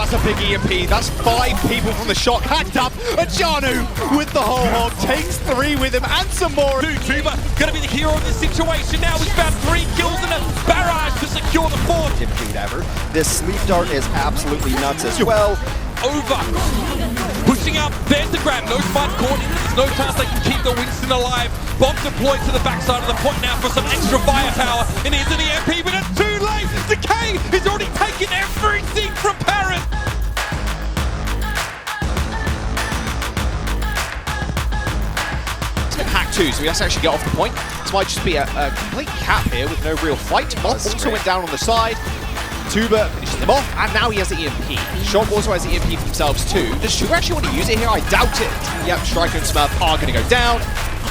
that's a big EMP. That's 5 people from the Shock hacked up. And Janu with the whole hog takes 3 with him and some more. Tuba gonna be the hero of this situation now. He's found 3 kills and a barrage to secure the 4th. Typically ever. This sleep dart is absolutely nuts as well. Over. Pushing up, there's the grab. No spot caught in. There's no chance they can keep the Winston alive. Bomb deployed to the backside of the point now for some extra firepower. And here's an EMP, but it's too late. Decay has already taken everything from Parrot. Hack 2, so he has to actually get off the point. This might just be a complete cap here with no real fight. Moth also went down on the side. Tuba finishes him off, and now he has the EMP. Shock also has the EMP for themselves too. Does Sugar actually want to use it here? I doubt it. Yep, Striker and Smurf are going to go down,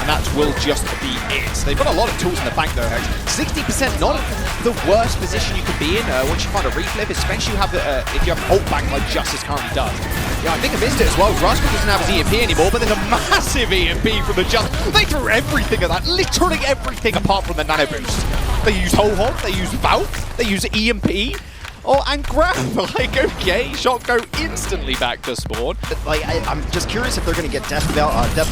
and that will just be it. They've got a lot of tools in the bank though, Hex. 60% not the worst position you can be in once you find a reflip, especially if you have ult bank like Justice currently does. Yeah, I think I missed it as well. Rascal doesn't have his EMP anymore, but there's a massive EMP from the Justice. They threw everything at that, literally everything apart from the nano boost. They use whole hog, they use Valk, they use EMP. Oh, and grab, like, okay, Shock go instantly back to spawn. Like, I'm just curious if they're going to get death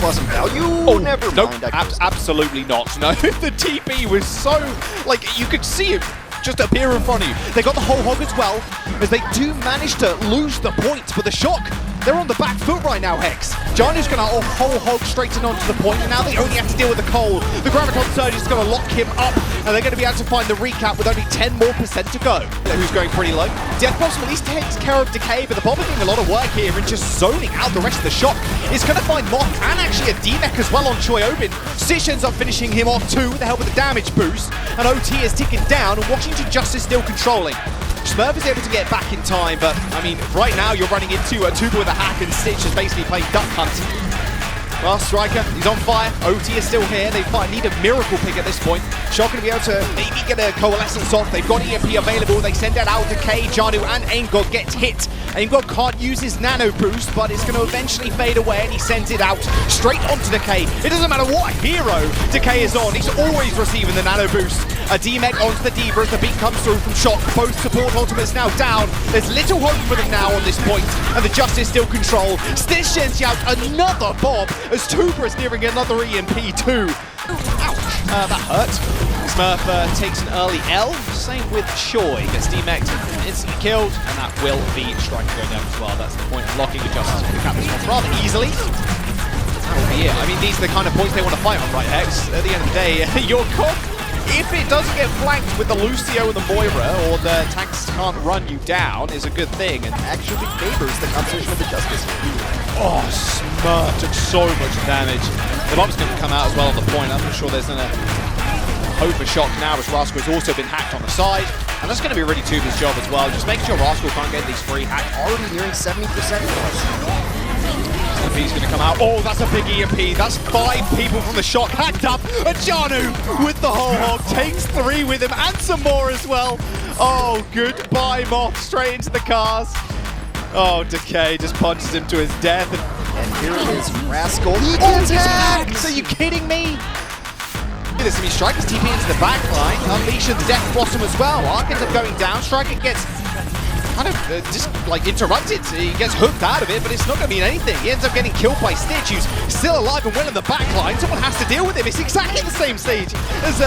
plus and value. Oh, never nope, mind. Absolutely not. No, the TP was so, like, you could see it just appear in front of you. They got the whole hog as well, as they do manage to lose the point, but the Shock, they're on the back foot right now, Hex. Janu's going to whole hog straight in onto the point, and now they only have to deal with the cold. The Graviton Surge is going to lock him up, and they're going to be able to find the recap with only 10% more to go. Who's going pretty low? Death Blossom at least takes care of Decay, but the Bomb are doing a lot of work here and just zoning out the rest of the Shock. It's going to find Moth and actually a D-Mech as well on Choi Obin. Stitch ends up finishing him off too with the help of the damage boost, and OT is ticking down, and Washington Justice still controlling. Smurf is able to get back in time, but I mean, right now you're running into a Tuba with a hack, and Stitch is basically playing duck hunt. Well, Striker, he's on fire. OT is still here. They need a miracle pick at this point. Shock going to be able to maybe get a coalescence off. They've got EMP available. They send that out to Decay. Janu and Aimgod gets hit. Aimgod can't use his nano boost, but it's going to eventually fade away, and he sends it out straight onto Decay. It doesn't matter what hero Decay is on. He's always receiving the nano boost. A D-Mech onto the D.Va as the beat comes through from Shock. Both support ultimates now down. There's little hope for them now on this point, and the Justice still control. Stitch sends out another bomb as Tuba is nearing another EMP too. Ouch, that hurt. Smurf takes an early L. Same with Choi. Gets D-Mech instantly killed, and that will be Striker going down as well. That's the point of locking the Justice to cap this one rather easily. That will be it. I mean, these are the kind of points they want to fight on, right, Hex? At the end of the day, your comp, if it doesn't get flanked with the Lucio and the Moira, or the tanks can't run you down, is a good thing, and actually favors the composition of the Justice. Oh, Smurf took so much damage. The bomb's going to come out as well on the point. I'm not sure there's a hope for Shock now, as Rascal has also been hacked on the side. And that's going to be really Tuba's job as well. Just making sure Rascal can't get these free hacks. Already nearing 70% plus. EMP's going to come out. Oh, that's a big EMP. That's 5 people from the Shock hacked up. And Janu with the whole hog takes 3 with him and some more as well. Oh, goodbye, Moth. Straight into the cars. Oh, Decay just punches him to his death. And here is Rascal. He gets hacked! Are you kidding me? This is Striker's TP into the back line, unleashing the Death Blossom as well. Arc ends up going down. Striker gets kind of just like interrupted. He gets hooked out of it, but it's not going to mean anything. He ends up getting killed by Stitch, who's still alive and well in the back line. Someone has to deal with him. It's exactly the same stage as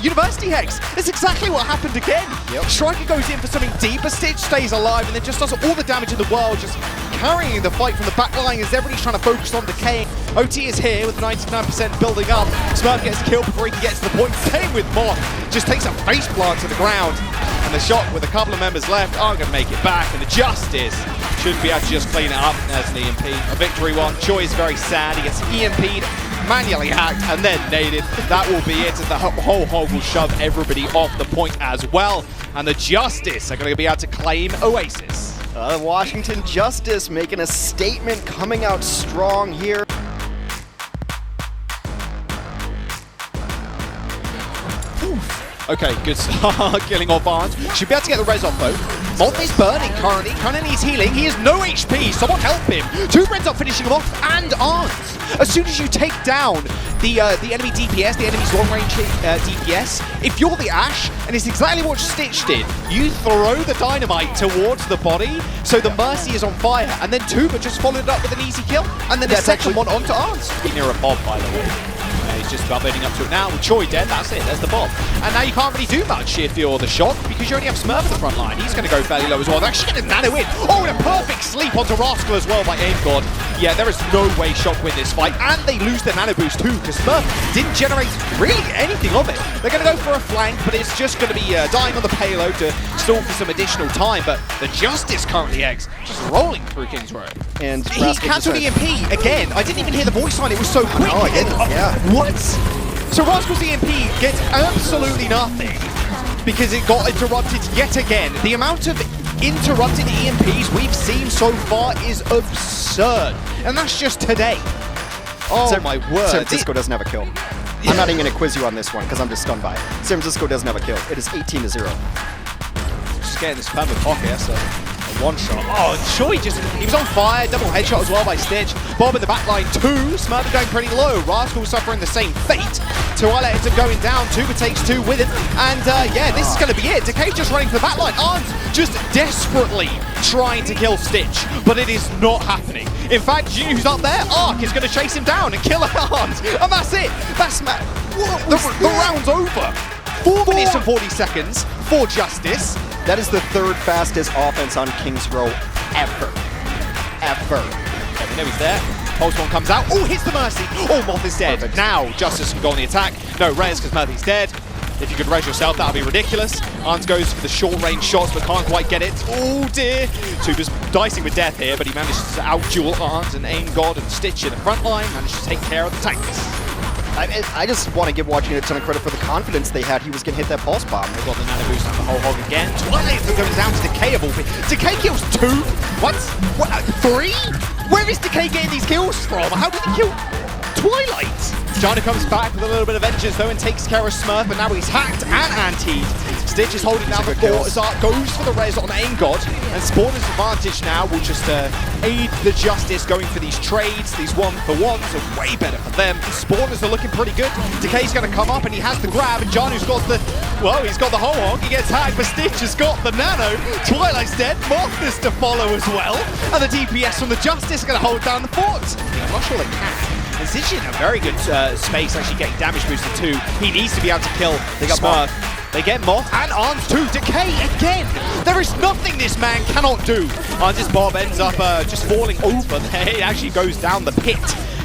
University Hex. It's exactly what happened again. Yep. Striker goes in for something deeper. Stitch stays alive and then just does all the damage in the world, just carrying the fight from the back line as everybody's trying to focus on Decay. OT is here with 99% building up. Smurf gets killed before he can get to the point. Same with Moth. Just takes a face plant to the ground. And the Shock, with a couple of members left, aren't going to make it back. And the Justice should be able to just clean it up as an EMP. A victory one. Choi is very sad. He gets EMP'd, manually hacked, and then naded. That will be it, as the whole hog will shove everybody off the point as well. And the Justice are going to be able to claim Oasis. Washington Justice making a statement, coming out strong here. Oof. Okay, good start. Killing off Arns. Should be able to get the res off though. Moth is burning currently. Kinda needs healing. He has no HP. Someone help him. Tuber ends up finishing him off, and Arns. As soon as you take down the enemy DPS, the enemy's long-range DPS, if you're the Ashe, and it's exactly what Stitch did, you throw the dynamite towards the body, so the Mercy is on fire, and then Tuber just followed it up with an easy kill, and then the second one onto Arns. Near a bomb, by the way. He's just about building up to it now. With Choi dead, that's it, there's the bomb. And now you can't really do much if you're the Shock, because you only have Smurf at the front line. He's going to go fairly low as well. They're actually getting Nano in. Oh, and a perfect sleep onto Rascal as well by AimGod. Yeah, there is no way Shock win this fight, and they lose their Nano boost too, because Smurf didn't generate really anything of it. They're going to go for a flank, but it's just going to be dying on the payload to stall for some additional time, but the Justice currently eggs just rolling through King's Row. And he cancelled EMP again. I didn't even hear the voice line, it was so quick. Oh, I didn't, yeah. What? So Rascal's EMP gets absolutely nothing because it got interrupted yet again. The amount of interrupted EMPs we've seen so far is absurd. And that's just today. Oh San my word. San Francisco doesn't have a kill. I'm not even going to quiz you on this one because I'm just stunned by it. San Francisco doesn't have a kill. It is 18-0. Just getting this perma pocket, that's a one-shot. Oh, and Choi he was on fire, double headshot as well by Stitch. Bob in the back line too, Smurf going pretty low. Rascal suffering the same fate. Twilight ends up going down, Tuber takes two with him. And yeah, this is going to be it. Decay just running for the back line. Arns just desperately trying to kill Stitch, but it is not happening. In fact, who's up there? Arc is going to chase him down and kill Arns. And that's it. That's the round's over. 4 minutes and 40 seconds for Justice. That is the third fastest offense on King's Row ever. Ever. Yeah, we know he's there. Pulse one comes out. Oh, hits the Mercy. Oh, Moth is dead. Perfect. Now Justice can go on the attack. No res because Murphy's dead. If you could res yourself, that would be ridiculous. Arns goes for the short-range shots, but can't quite get it. Oh dear. Tuber's dicing with death here, but he manages to out-duel Arns and AimGod and Stitch in the front line. Managed to take care of the tanks. I just want to give Watching a ton of credit for the confidence they had. He was going to hit that pulse bomb. They've got the nano boost on the whole hog again. Twilight goes down to Decay of all things. Decay kills 2? What? 3? Where is Decay getting these kills from? How did he kill Twilight? Jana comes back with a little bit of vengeance though and takes care of Smurf, but now he's hacked and antied. Stitch is holding down the fort as Art goes for the res on AimGod, and Spawner's advantage now will just aid the Justice going for these trades. These one-for-ones are way better for them. Spawners are looking pretty good. Decay's going to come up and he has the grab, and Janu's got the, well, he's got the whole hog. He gets hacked, but Stitch has got the nano. Twilight's dead. Moth is to follow as well, and the DPS from the Justice are going to hold down the fort. I'm not sure they can. And Stitch is in a very good space, actually getting damage boosted too. He needs to be able to kill Smurf. They get Moth and Arns too. Decay again. There is nothing this man cannot do. Arns' Bob ends up just falling over there. He actually goes down the pit.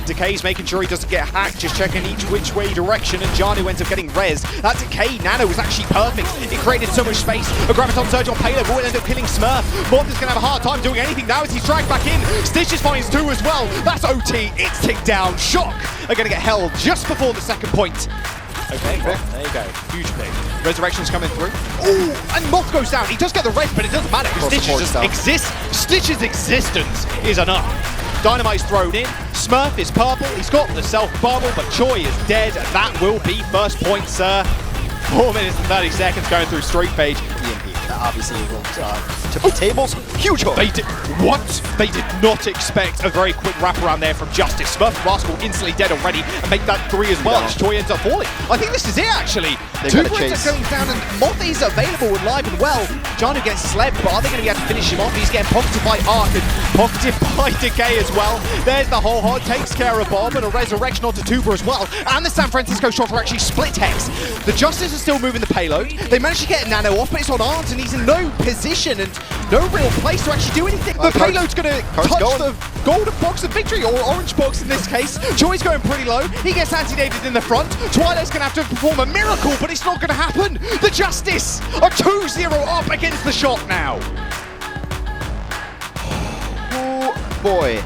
Decay's making sure he doesn't get hacked, just checking each which way direction, and Janu ends up getting res. That Decay nano was actually perfect. It created so much space. A Graviton Surge on payload will end up killing Smurf. Moth is going to have a hard time doing anything now as he's dragged back in. Stitches finds 2 as well. That's OT. It's ticked down. Shock are going to get held just before the second point. Okay, well, there you go. Huge pick. Resurrection's coming through. Oh, and Moth goes down. He does get the res, but it doesn't matter because Stitches just exists. Stitch's existence is enough. Dynamite's thrown in. Smurf is purple. He's got the self-bubble, but Choi is dead. That will be first point, sir. 4 minutes and 30 seconds going through Streak Page. EMP, obviously, will tip the tables. Huge hole. They did what? They did not expect a very quick wraparound there from Justice. Smurf and Rascal instantly dead already and make that 3 as well. As Choi ends up falling. I think this is it, actually. Tuber ends up going down, and Moth is available and live and well. Janu gets slept, but are they going to be able to finish him off? He's getting pocketed by Arc and pocketed by Decay as well. There's the whole hog, takes care of Bob, and a resurrection onto Tuber as well. And the San Francisco shots are actually split hex. The Justice are still moving the payload. They managed to get Nano off, but it's on Arns, and he's in no position and no real place to actually do anything. The payload's going to touch the golden box of victory, or orange box in this case. Choi's going pretty low. He gets anti-dated in the front. Twilight's going to have to perform a miracle, but it's not going to happen. The Justice are 2-0 up against the Shock now. Oh boy.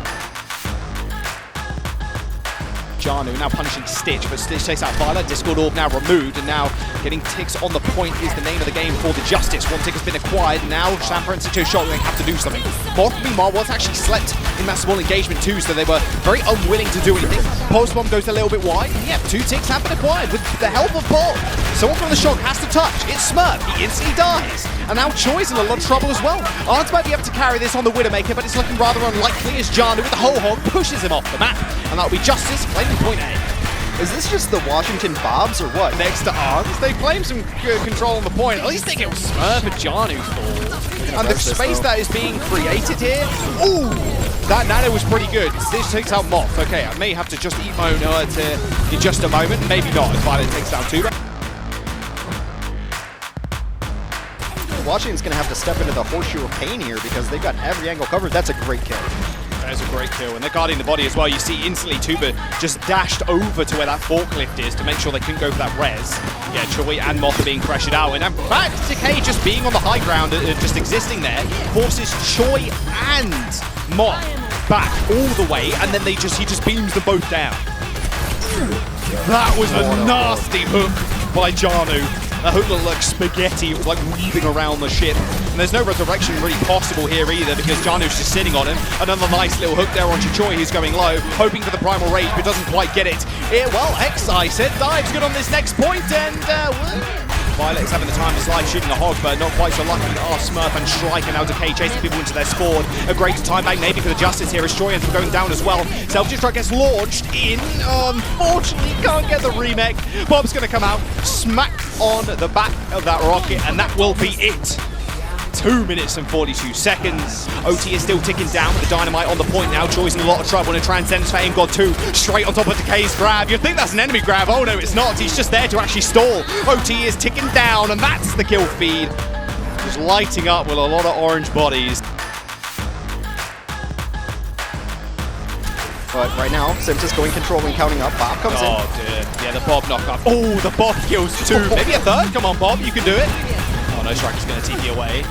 Janu, now punishing Stitch, but Stitch takes out Violet, Discord Orb now removed, and now getting ticks on the point is the name of the game for the Justice. One tick has been acquired, now Samper and Sito Shot, they have to do something. Moth, meanwhile, was actually slept in that small engagement too, so they were very unwilling to do anything. Pulse Bomb goes a little bit wide, and yeah, 2 ticks have been acquired with the help of Bob. Someone from the Shock has to touch, it's Smurf, he instantly dies. And now Choi's in a lot of trouble as well. Arns might be able to carry this on the Widowmaker, but it's looking rather unlikely as Janu with the whole hog pushes him off the map. And that'll be Justice claiming point A. Is this just the Washington Bobs or what? Next to Arns, they claim some good control on the point. At least they get Smurf and Janu's fall. And the space that is being created here, ooh! That nano was pretty good. Stitch takes out Moth. Okay, I may have to just eat my own hurt here in just a moment. Maybe not, as Violet takes down Tuba. Washington's going to have to step into the horseshoe of pain here because they've got every angle covered. That's a great kill. That is a great kill, and they're guarding the body as well. You see instantly Tuba just dashed over to where that forklift is to make sure they couldn't go for that res. Yeah, Choi and Moth are being pressured out, and in fact, Decay just being on the high ground, just existing there, forces Choi and Moth back all the way, and then he just beams them both down. That was a nasty hook by Janu. That hook looked like spaghetti. It was like weaving around the ship. And there's no resurrection really possible here either because Janu's just sitting on him. Another nice little hook there onto Choi, who's going low, hoping for the primal rage, but doesn't quite get it. Well, X, I said, dives good on this next point, and Violet is having the time of his life shooting a hog, but not quite so lucky. Smurf and Striker now Decay chasing people into their spawn. A great time back maybe for the Justice here as Choi ends up going down as well. Self-destruct gets launched in. Unfortunately, can't get the remake. Bob's going to come out, smack on the back of that rocket, and that will be it. 2 minutes and 42 seconds. OT is still ticking down with the dynamite on the point now. Choi's in a lot of trouble and a Transcendence for Aim God 2 straight on top of Decay's grab. You'd think that's an enemy grab. Oh no, it's not. He's just there to actually stall. OT is ticking down, and that's the kill feed. Just lighting up with a lot of orange bodies. But right now, Sims is going control and counting up. Bob comes in. Oh dear. Yeah, the Bob knockoff. Oh, the Bob kills 2. Maybe a 3rd. Come on, Bob, you can do it. Oh no, Striker's going to TP away.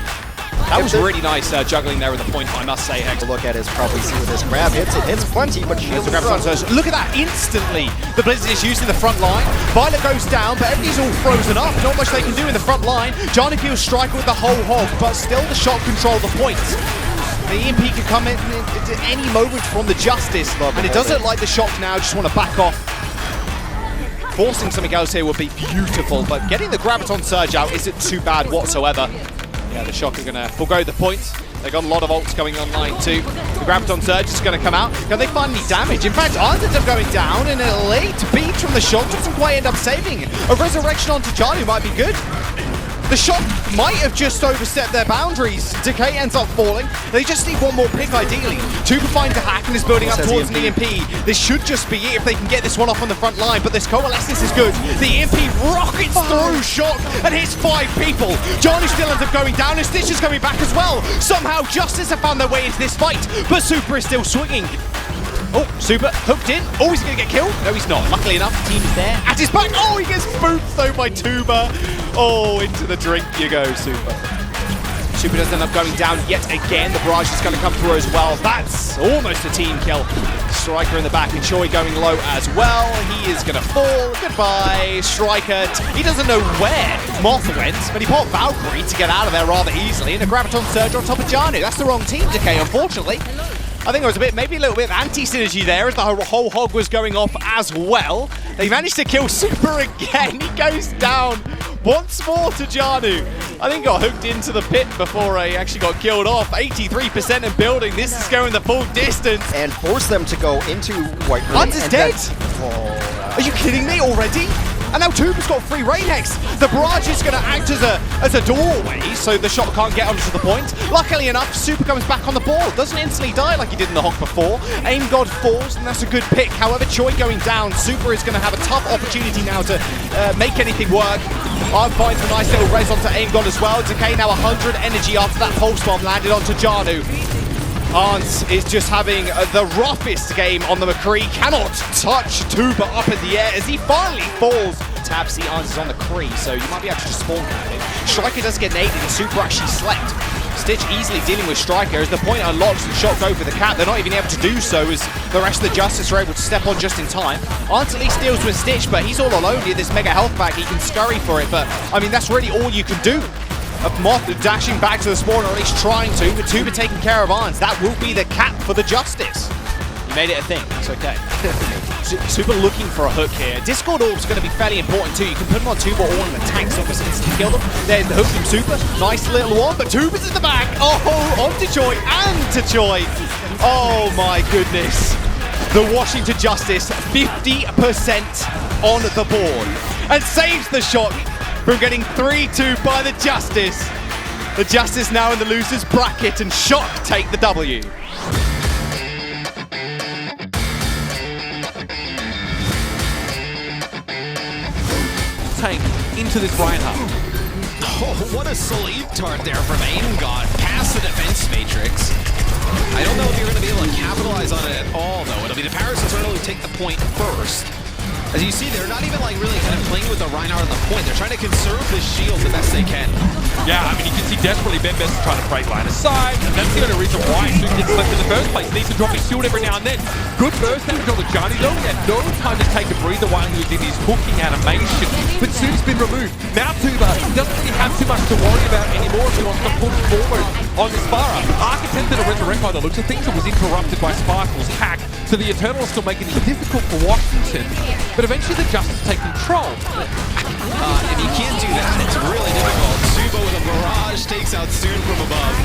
That was really nice juggling there at the point, I must say, Hex. Look at his probably see where this grab hits. It hits plenty, but she look at that instantly. The Blizzard is used in the front line. Violet goes down, but everything's all frozen up. Not much they can do in the front line. Johnny kills Striker with the whole hog, but still the shot control the points. The EMP can come in at any moment from the Justice, and it doesn't like the Shock now just want to back off. Forcing something else here would be beautiful, but getting the Graviton Surge out isn't too bad whatsoever. Yeah, the Shock are going to forgo the points. They've got a lot of ults going online too. The Graviton Surge is going to come out. Can they find any damage? In fact, Arns ends up going down, and a late beat from the Shock doesn't quite end up saving it. A resurrection onto Charlie might be good. The Shock might have just overstepped their boundaries. Decay ends up falling. They just need one more pick, ideally. Tuba finds a hack and is building up towards an EMP. This should just be it if they can get this one off on the front line, but this coalescence is good. The EMP rockets through Shock and hits 5 people. Johnny still ends up going down, and Stitch is coming back as well. Somehow Justice have found their way into this fight, but Super is still swinging. Oh, Super hooked in. Oh, he's going to get killed. No, he's not. Luckily enough, the team is there. At his back. Oh, he gets booped though by Tuba. Oh, into the drink you go, Super. Super doesn't end up going down yet again. The barrage is going to come through as well. That's almost a team kill. Striker in the back and Choi going low as well. He is going to fall. Goodbye, Striker. He doesn't know where Moth went, but he bought Valkyrie to get out of there rather easily. And a Graviton Surge on top of Janu. That's the wrong team, Decay, unfortunately. I think there was maybe a little bit of anti-synergy there as the whole hog was going off as well. They managed to kill Super again. He goes down once more to Janu. I think got hooked into the pit before he actually got killed off. 83% in building. This is going the full distance. And force them to go into White Room. Hunt is dead. Are you kidding me already? And now Tuba's got free Rain Hex. The barrage is going to act as a doorway, so the shot can't get onto the point. Luckily enough, Super comes back on the ball. Doesn't instantly die like he did in the hog before. Aim God falls, and that's a good pick. However, Choi going down. Super is going to have a tough opportunity now to make anything work. Arm finds a nice little res onto Aim God as well. Decay now 100 energy after that pulse bomb landed onto Janu. Arns is just having the roughest game on the McCree. Cannot touch Tuba up in the air as he finally falls. Tab C, Arns is on the Cree, so you might be able to just spawn at him. Striker does get naded and Super actually slept. Stitch easily dealing with Striker as the point unlocks and Shock go for the cap. They're not even able to do so as the rest of the Justice are able to step on just in time. Antelis deals with Stitch, but he's all alone here. This mega health pack, he can scurry for it, but I mean, that's really all you can do. Moth dashing back to the spawn, or at least trying to, with Tuba taking care of Arns. That will be the cap for the Justice. You made it a thing, it's okay. Tuba looking for a hook here. Discord Orb's going to be fairly important too. You can put them on Tuba or on the tanks, obviously instant kill them. There's the hook from Tuba. Nice little one, but Tuba's in the back. Oh, on to Choi and to Choi. Oh my goodness. The Washington Justice, 50% on the board. And saves the Shock from getting 3-2 by the Justice. The Justice now in the losers bracket, and Shock take the W. Tank into this Reinhardt. Oh, what a sleep tart there from Aimgod past the defense matrix. I don't know if you're going to be able to capitalize on it at all, though. It'll be the Paris Eternal who take the point first. As you see, they're not even like really kind of playing with the Reinhardt on the point. They're trying to conserve the shield the best they can. Yeah, I mean, you can see desperately Benbest is trying to break line aside, and that's the only reason why Soon gets left in the first place. Needs to drop his shield every now and then. Good burst damage on the Johnny, though. He had no time to take a breather while he was in his hooking animation. But Soon's been removed. Now Tuba doesn't really have too much to worry about anymore if he wants to push forward on this Farah. Architect did a resurrect by the looks of things. It was interrupted by Sparkle's hack, so the Eternal is still making it difficult for Washington. But eventually the Justice take control. If you can't do that, it's really difficult. Tuba with a barrage takes out Soon from above.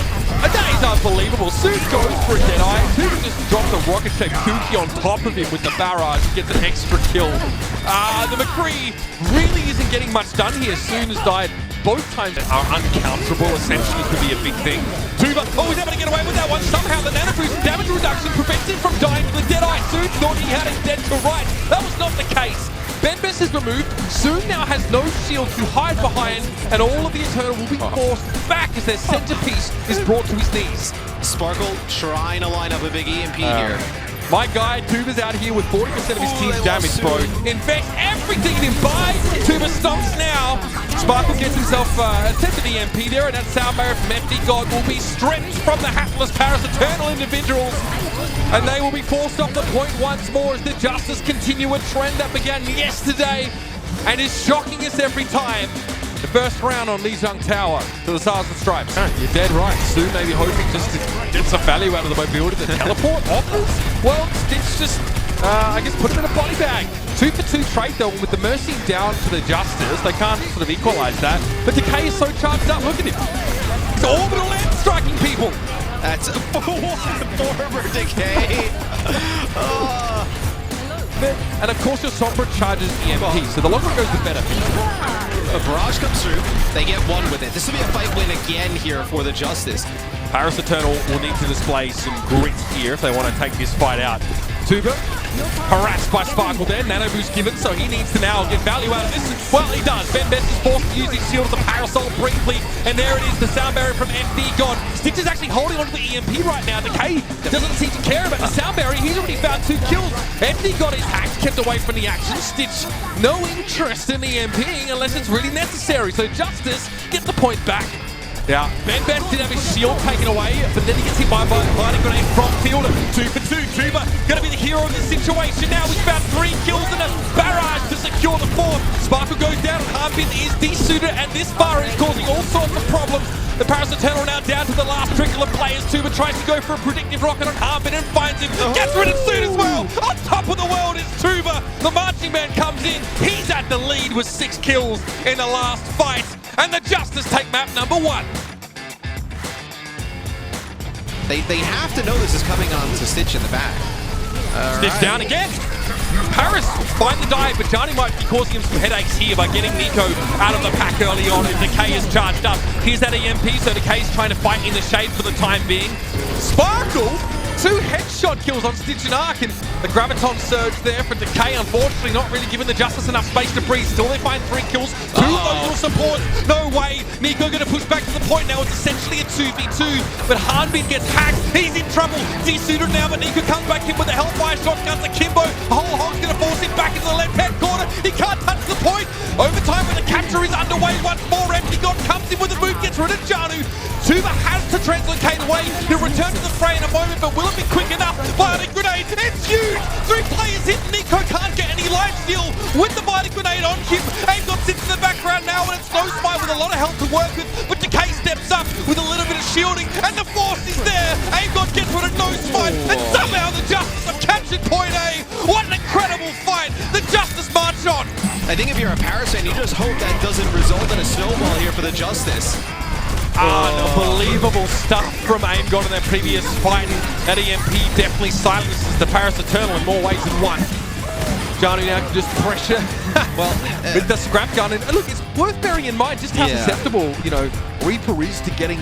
And that is unbelievable. Soon goes for a Deadeye. Tuba just drops a rocket-shaped Kuki on top of him with the barrage and gets an extra kill. The McCree really isn't getting much done here. Soon has died both times are uncounterable, essentially could be a big thing. Tuba, oh, he's able to get away with that one. Somehow the nano boost damage reduction prevents him from dying to the Deadeye. Soon thought he had it dead to right. That was not the case. Benbest is removed. Soon now has no shield to hide behind, and all of the Eternal will be forced back as their centerpiece is brought to his knees. Sparkle trying to line up a big EMP here. My guy, Tuba's out here with 40% of his team's damage, bro. Invest everything in him by. Tuba stomps now. Sparkle gets himself attempted EMP there, and that sound barrier from FD God will be stripped from the hapless Paris Eternal individuals. And they will be forced off the point once more as the Justice continue a trend that began yesterday and is shocking us every time. The first round on Lee Zhang Tower to the Stars and Stripes. You're dead right. Soon maybe hoping just to get some value out of the mobility. The teleport offers? Well, Stitch just, I guess, put him in a body bag. 2-for-2 trade though, with the Mercy down to the Justice. They can't sort of equalize that. But Decay is so charged up. Look at him. He's orbital land striking people. That's a forward Decay. And of course your Sombra charges EMP, so the longer it goes the better. A barrage comes through, they get one with it. This will be a fight win again here for the Justice. Paris Eternal will need to display some grit here if they want to take this fight out. Tuba, harassed by Sparkle there, nano boost given, so he needs to now get value out of this. Well, he does. Benbest is forced to use his shield as a parasol briefly, and there it is, the sound barrier from FD God. Stitch is actually holding onto the EMP right now. Decay doesn't seem to care about the sound barrier. He's already found 2 kills. FD God is hacked, kept away from the action. Stitch, no interest in EMPing unless it's really necessary. So Justice gets the point back. Yeah, Benbest did have his shield taken away, but then he gets hit by a blinding grenade from field. 2-for-2, Tuba gonna be the hero of this situation now. We've found 3 kills and a barrage to secure the 4th. Sparkle goes down, Harpin is desuited, and this bar is causing all sorts of problems. The Paris Eternal now down to the last trickle of players. Tuba tries to go for a predictive rocket on Harpin and finds him. Gets rid of Soon as well. On top of the world is Tuba. The marching band comes in. He's at the lead with 6 kills in the last fight. And the Justice take map number 1. They have to know this is coming on to Stitch in the back. Stitch down again. Paris find the dive, but Johnny might be causing him some headaches here by getting Nico out of the pack early on, and Decay is charged up. Here's that EMP, so Decay's trying to fight in the shade for the time being. Sparkle 2 headshot kills on Stitch and Arc, and the Graviton surge there for Decay. Unfortunately, not really giving the Justice enough space to breathe. Still, they find 3 kills. 2 of those will support. No way. Nico going to push back to the point now. It's essentially a 2v2, but Hanbin gets hacked. He's in trouble. Desuited now, but Nico comes back in with the Hellfire shotguns akimbo. The whole hog's going to force him back into the left-hand corner. He can't touch the point. Overtime, but the capture is underway once more. Empty God comes in with a move, gets rid of Janu. Tuba has to translocate away. He'll return to the fray in a moment, but will it be quick enough? Violet grenade, it's huge! 3 players hit. Nico can't get any life steal with the Violet grenade on him. Aimgot sits in the background now, and it's no spy with a lot of health to work with, but Decay steps up with a little bit of shielding, and the force is there. Aimgot gets rid of no spy, and somehow the Justice have captured point A. What an incredible fight! The Justice march on! I think if you're a Paris fan, you just hope that doesn't result in a snowball here for the Justice. Unbelievable stuff from Aimgot in their previous fight. That EMP definitely silences the Paris Eternal in more ways than one. Janu now can just pressure with the scrap gun. And look, it's worth bearing in mind just how susceptible, Reaper is to getting,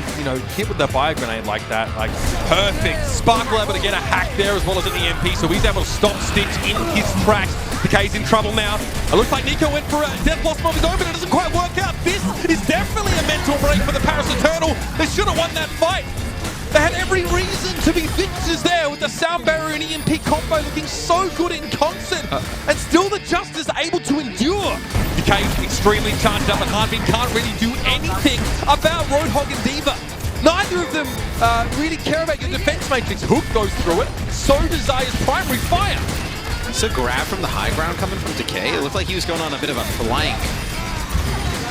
hit with the bio grenade like that. Like, perfect. Sparkle able to get a hack there as well as an EMP, so he's able to stop Stitch in his tracks. Decay's in trouble now. It looks like Nico went for a death blossom of his own, but it doesn't quite work out. This is definitely a mental break for the Paris Eternal. They should have won that fight. They had every reason to be victors there with the sound barrier and EMP combo looking so good in concert. And still the Justice able to endure. Decay extremely charged up, and Hanbin can't really do anything about Roadhog and Diva. Neither of them really care about your defense matrix. Hook goes through it. So does Zaya's primary fire. It's a grab from the high ground coming from Decay. It looked like he was going on a bit of a flank.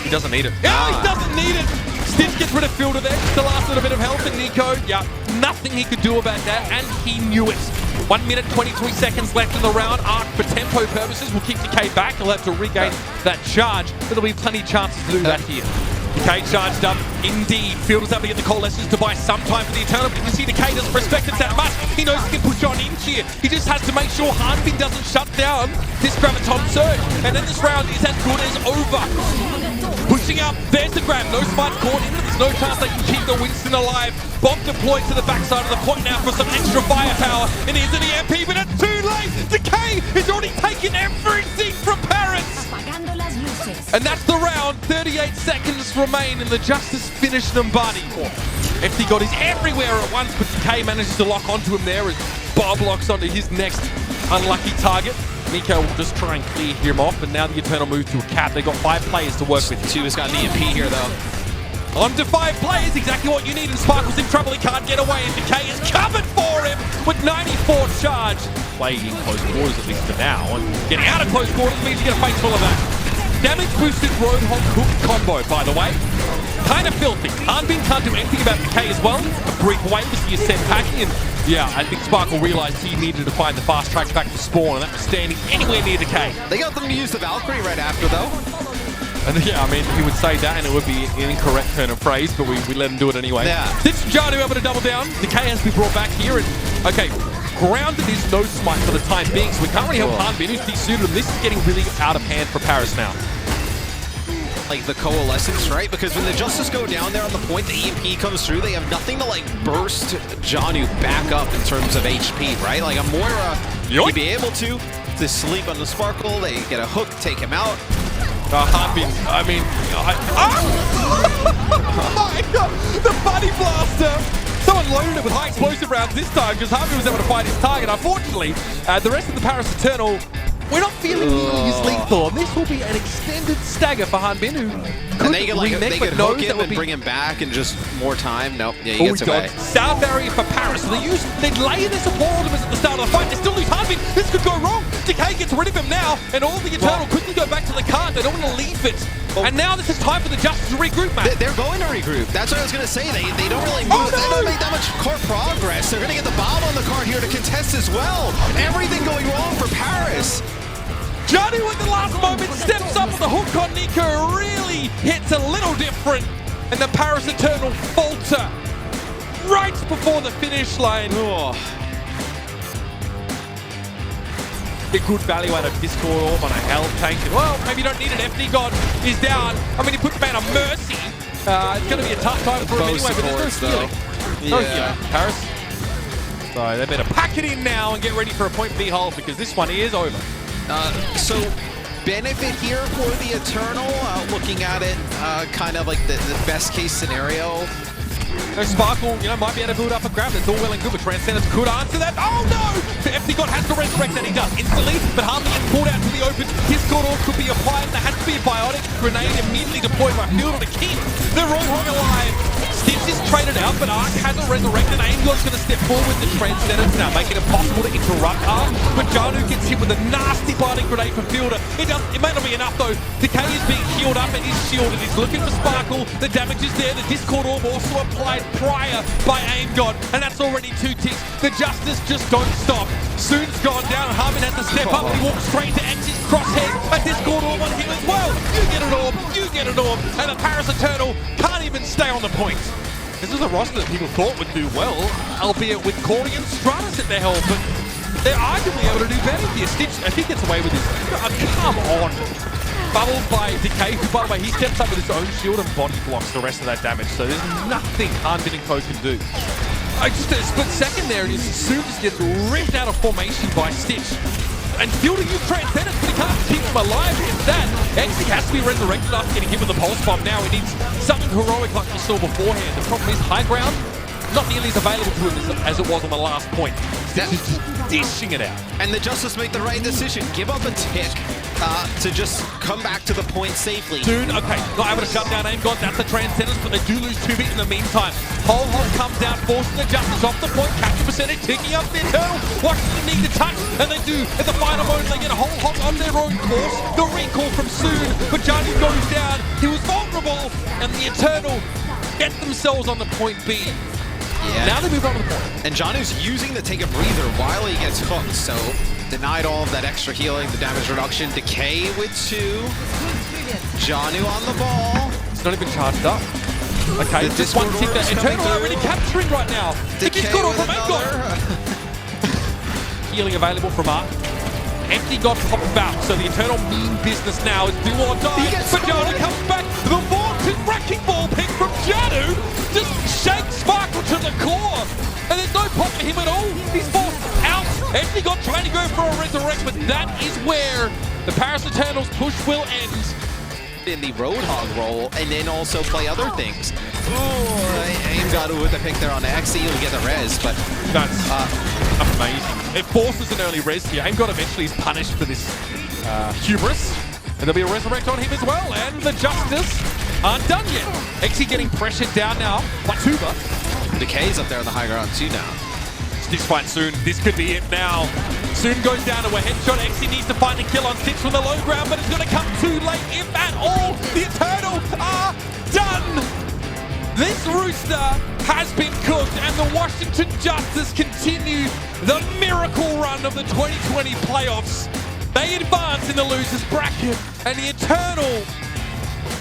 He doesn't need it. Yeah, he doesn't need it. Stitch gets rid of Fielder there, just the last little bit of health, and Nico, nothing he could do about that, and he knew it. 1 minute, 23 seconds left in the round. Arc, for tempo purposes, will kick Decay back. He'll have to regain that charge, but there'll be plenty of chances to do that here. Decay charged up, indeed. Fielder's able to get the coalescence to buy some time for the Eternal, but you can see Decay doesn't respect it that much. He knows he can push on in here. He just has to make sure Hanbin doesn't shut down this Graviton surge, and then this round is as good as over. Pushing up, there's the grab. No smite caught in it. There's no chance they can keep the Winston alive. Bomb deployed to the backside of the point now for some extra firepower. And here's an EMP, but it's too late. Decay has already taken everything from Paris. And that's the round. 38 seconds remain, and the Justice finish them, buddy. FD God is everywhere at once, but Decay manages to lock onto him there as Bob locks onto his next unlucky target. Nico will just try and clear him off, and now the Eternal moves to a cap. They've got 5 players to work with. Tuba's got an EMP here, though. On to 5 players, exactly what you need, and Sparkle's in trouble. He can't get away, and Decay is covered for him with 94 charge. Playing in close quarters, at least for now, and getting out of close quarters means you get a face full of that. Damage boosted Roadhog hook combo, by the way. Kind of filthy. Hanbin can't do anything about Decay as well. A brief wait was the Ascent packing, and I think Sparkle realized he needed to find the fast tracks back to spawn, and that was standing anywhere near Decay. They got them to use the Valkyrie right after, though. And he would say that, and it would be an incorrect turn of phrase, but we let him do it anyway. Yeah. Stitch and Janu able to double down. Decay has to be brought back here, and grounded is no smite for the time being, so we can't really help Hanbin, who's desuited, and this is getting really out of hand for Paris now. Like the coalescence, right? Because when the Justice go down there on the point, the EMP comes through, they have nothing to burst Janu back up in terms of HP, right? Like a Moira, he'd be able to sleep on the Sparkle, they get a hook, take him out. Hanbin, oh my god, the Buddy Blaster! Someone loaded it with high explosive rounds this time because Hanbin was able to find his target. Unfortunately, the rest of the Paris Eternal, we're not feeling nearly as lethal, and this will be an extended stagger for Hanbin, who could they could hook him and bring him back in just more time. Nope, he gets away. Sound barrier for Paris, so they'd lay their support ultimates at the start of the fight. They still lose Hanbin. This could go wrong. Decay gets rid of him now, and all the Eternal quickly go back to the cart. They don't want to leave it. And now this is time for the Justice to regroup, man. They're going to regroup. That's what I was going to say. They don't really move. They don't make that much core progress. They're going to get the bomb on the card here to contest as well. Everything going wrong for Paris. Janu at the last moment steps up with the hook on Nico, really hits a little different, and the Paris Eternal falter right before the finish line. A good value out of Discord Orb on a health tank. And, well, maybe you don't need it. FD God is down. I mean, he puts the man on mercy. It's going to be a tough time for him anyway, but there's no healing. No healing. Paris. So they better pack it in now and get ready for a point B hold because this one is over. So benefit here for the Eternal, looking at it kind of like the best case scenario. Sparkle, might be able to build up a grab. That's all well and good, but Transcendence could answer that. Oh no! FD God has to resurrect, and he does instantly, but hardly gets pulled out to the open. Discord Orb could be applied. There has to be a biotic grenade immediately deployed by Fielder to keep the Roadhog alive. Stitch is traded out, but Arc hasn't resurrected. Aimgod's going to step forward with the Transcendence now, making it possible to interrupt Arc. But Janu gets hit with a nasty biotic grenade from Fielder. It may not be enough though. Decay is being healed up and he's shielded. He's looking for Sparkle. The damage is there. The Discord Orb also applied prior by Aimgod, and that's already 2 ticks. The Justice just don't stop. Soon's gone down. Harvin has to step up. He walks straight to X's crosshead. A Discord Orb on him as well. You get an orb. You get an orb. And the Paris Eternal can't even stay on the point. This is a roster that people thought would do well, albeit with Corey and Stratus at their help, but they're arguably able to do better here. Stitch, I think, gets away with this. Come on. Bubbled by Decay, who, by the way, he steps up with his own shield and body blocks the rest of that damage, so there's nothing Unbidden Co can do. Just a split second there, and Soon just gets ripped out of formation by Stitch. And Fielder used Transcendence, but he can't keep him alive. Instead, Exy has to be resurrected after getting hit with the Pulse Bomb. Now he needs something heroic like we saw beforehand. The problem is high ground, not nearly as available to him as it was on the last point. Stitch is just dishing it out. And the Justice make the right decision. Give up a tick to just come back to the point safely. Soon, okay, not able to shut down Aimgod. That's the Transcendence, but they do lose 2 bits in the meantime. Whole Hog comes down, forcing the Justice off the point. Capture percentage, ticking up the Eternal. Washington need to touch, and they do. At the final moment, they get a Whole Hog on their own course. The recall from Soon, but Johnny goes down. He was vulnerable, and the Eternal get themselves on the point B. Yeah. Now they move on to the point. And Janu's using the take a breather while he gets hooked, so denied all of that extra healing, the damage reduction. Decay with 2. Janu on the ball. It's not even charged up. Okay, The just one Discord tick Orb that is coming Eternal aren't really through. capturing right now. The Decay Discord Orb with from Aimgod. another. Healing available from Arc. Empty got popped back, so the Eternal mean business now is do or die. But Janu comes back. The vaunted wrecking ball pick from Janu just shakes Sparkle to the core. And there's no pop for him at all. He's forced out. Empty got trying to go for a resurrect, but that is where the Paris Eternals push will end. In the Roadhog role, and then also play other things. Oh, Aimgod with the pick there on Xy, he'll get the res, but That's amazing. It forces an early res here. Aimgod eventually is punished for this hubris. And there'll be a resurrect on him as well. And the Justice aren't done yet. Xy getting pressured down now by Tuba. Decay's up there on the high ground too now. This fight Soon. This could be it now. Soon goes down to a headshot. Xy needs to find a kill on Stitch from the low ground, but it's going to come too late, if at all. The Eternal are done. This rooster has been cooked, and the Washington Justice continue the miracle run of the 2020 playoffs. They advance in the losers bracket, and the Eternal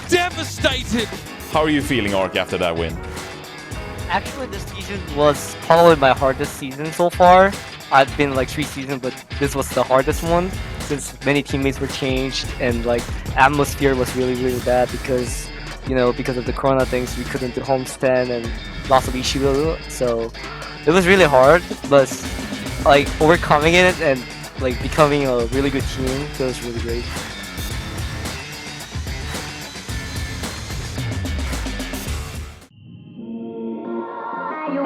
devastated. How are you feeling, Ark, after that win? Actually, this season was probably my hardest season so far. I've been like 3 seasons, but this was the hardest one since many teammates were changed and like atmosphere was really bad because because of the corona things we couldn't do homestand and lots of issues. So it was really hard, but like overcoming it and like becoming a really good team feels really great. You